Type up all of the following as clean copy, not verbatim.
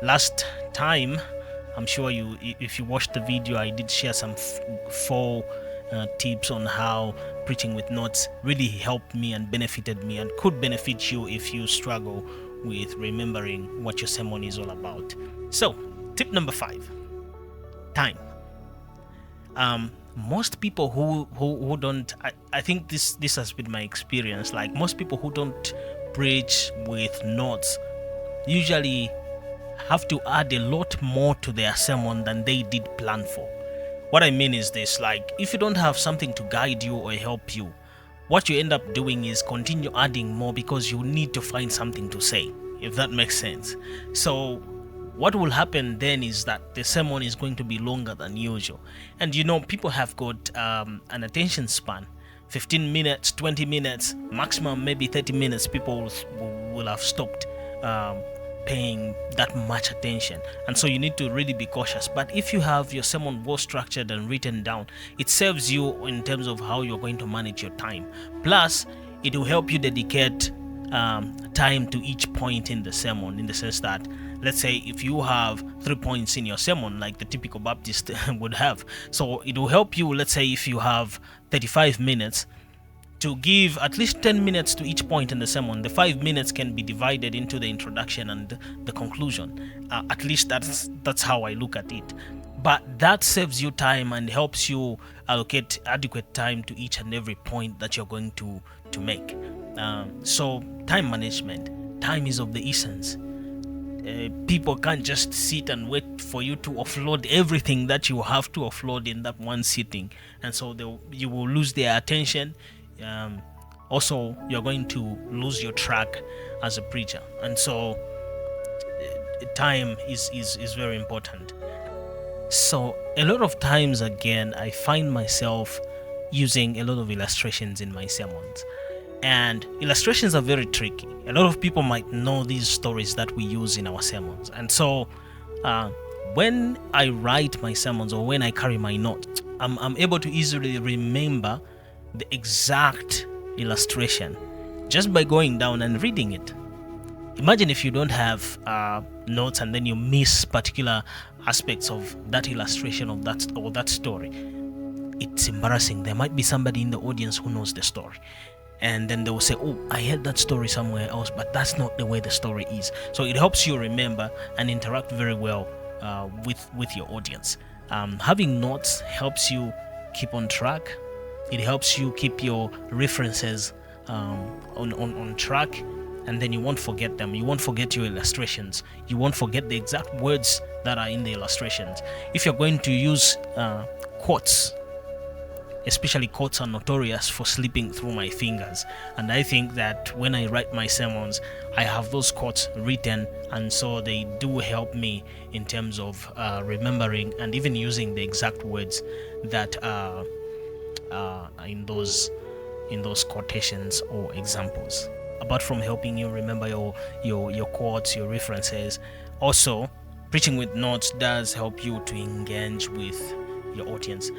Last time, I'm sure if you watched the video, I did share some four tips on how preaching with notes really helped me and benefited me and could benefit you if you struggle with remembering what your sermon is all about. So, tip number 5, time. Most people who don't, I think this has been my experience, like most people who don't preach with notes usually have to add a lot more to their sermon than they did plan for. What I mean is this, like if you don't have something to guide you or help you, what you end up doing is continue adding more because you need to find something to say, if that makes sense. So what will happen then is that the sermon is going to be longer than usual. And people have got an attention span, 15 minutes, 20 minutes, maximum maybe 30 minutes. People will have stopped paying that much attention, and so you need to really be cautious. But if you have your sermon well structured and written down, it saves you in terms of how you're going to manage your time. Plus, it will help you dedicate time to each point in the sermon, in the sense that, let's say if you have 3 points in your sermon like the typical Baptist would have, so it will help you, let's say if you have 35 minutes, to give at least 10 minutes to each point in the sermon. The 5 minutes can be divided into the introduction and the conclusion. At least that's how I look at it. But that saves you time and helps you allocate adequate time to each and every point that you're going to make. So time management, time is of the essence. People can't just sit and wait for you to offload everything that you have to offload in that one sitting, and so you will lose their attention. Also, you're going to lose your track as a preacher, and so time is very important. So a lot of times, again, I find myself using a lot of illustrations in my sermons, and illustrations are very tricky. A lot of people might know these stories that we use in our sermons, and so when I write my sermons or when I carry my notes, I'm able to easily remember the exact illustration just by going down and reading it. Imagine if you don't have notes and then you miss particular aspects of that illustration of that story. It's embarrassing. There might be somebody in the audience who knows the story, and then they will say, "Oh, I heard that story somewhere else, but that's not the way the story is." So it helps you remember and interact very well with your audience. Having notes helps you keep on track. It helps you keep your references on track, and then you won't forget them. You won't forget your illustrations. You won't forget the exact words that are in the illustrations. If you're going to use quotes, especially quotes are notorious for slipping through my fingers, and I think that when I write my sermons, I have those quotes written, and so they do help me in terms of remembering and even using the exact words that are in those quotations or examples. Apart from helping you remember your quotes, your references, also preaching with notes does help you to engage with your audience.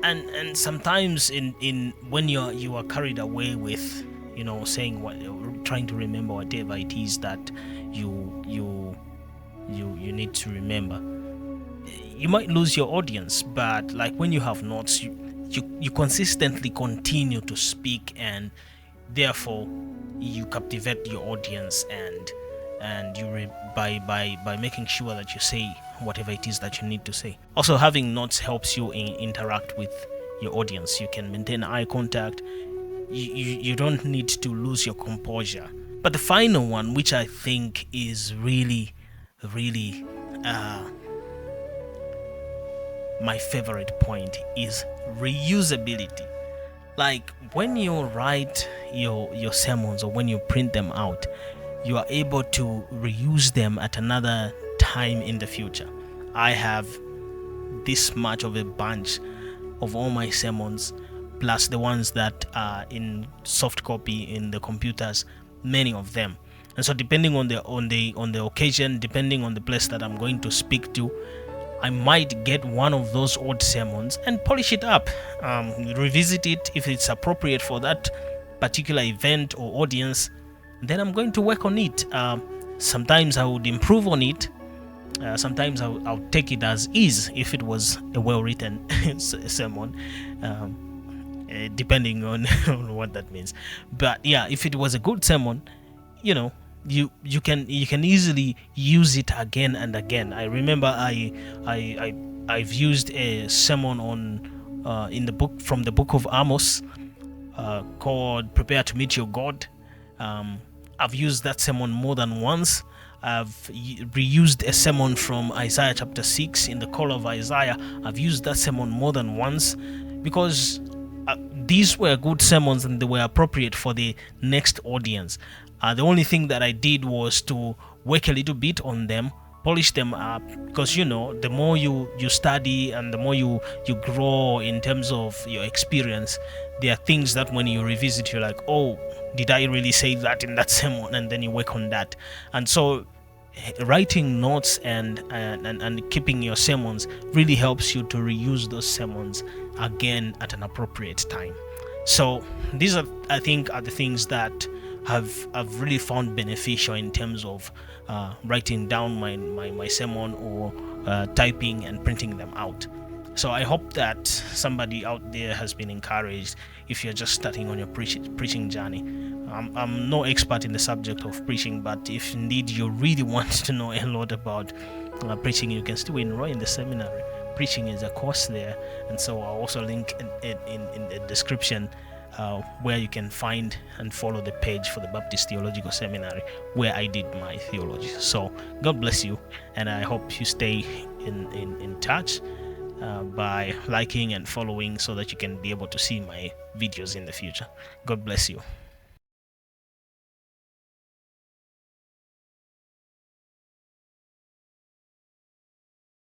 And sometimes in when you are carried away with saying what, trying to remember whatever it is that you need to remember, you might lose your audience. But like when you have notes, you consistently continue to speak, and therefore you captivate your audience, and you by making sure that you say whatever it is that you need to say. Also, having notes helps you interact with your audience. You can maintain eye contact. You don't need to lose your composure. But the final one, which I think is really my favorite point, is reusability. Like when you write your sermons or when you print them out, you are able to reuse them at another time in the future. I have this much of a bunch of all my sermons, plus the ones that are in soft copy in the computers, many of them. And so depending on the occasion, depending on the place that I'm going to speak to, I might get one of those old sermons and polish it up, revisit it if it's appropriate for that particular event or audience. Then I'm going to work on it. Sometimes I would improve on it, Sometimes I'll take it as is if it was a well-written sermon, depending on, on what that means. But yeah, if it was a good sermon, you know, you can easily use it again and again. I remember I've used a sermon on in the book, from the book of Amos, called "Prepare to Meet Your God." I've used that sermon more than once. I've reused a sermon from Isaiah chapter 6, in the call of Isaiah. I've used that sermon more than once, because these were good sermons and they were appropriate for the next audience. The only thing that I did was to work a little bit on them, polish them up, because the more you study and the more you grow in terms of your experience, there are things that when you revisit, you're like, oh, did I really say that in that sermon? And then you work on that. And so writing notes and keeping your sermons really helps you to reuse those sermons again at an appropriate time. So these are, I think, are the things that I've really found beneficial in terms of writing down my sermon, or typing and printing them out. So I hope that somebody out there has been encouraged if you're just starting on your preaching journey. I'm no expert in the subject of preaching, but if indeed you really want to know a lot about preaching, you can still enroll in the seminary. Preaching is a course there, and so I'll also link in the description where you can find and follow the page for the Baptist Theological Seminary where I did my theology. So God bless you, and I hope you stay in touch by liking and following, so that you can be able to see my videos in the future. God bless you.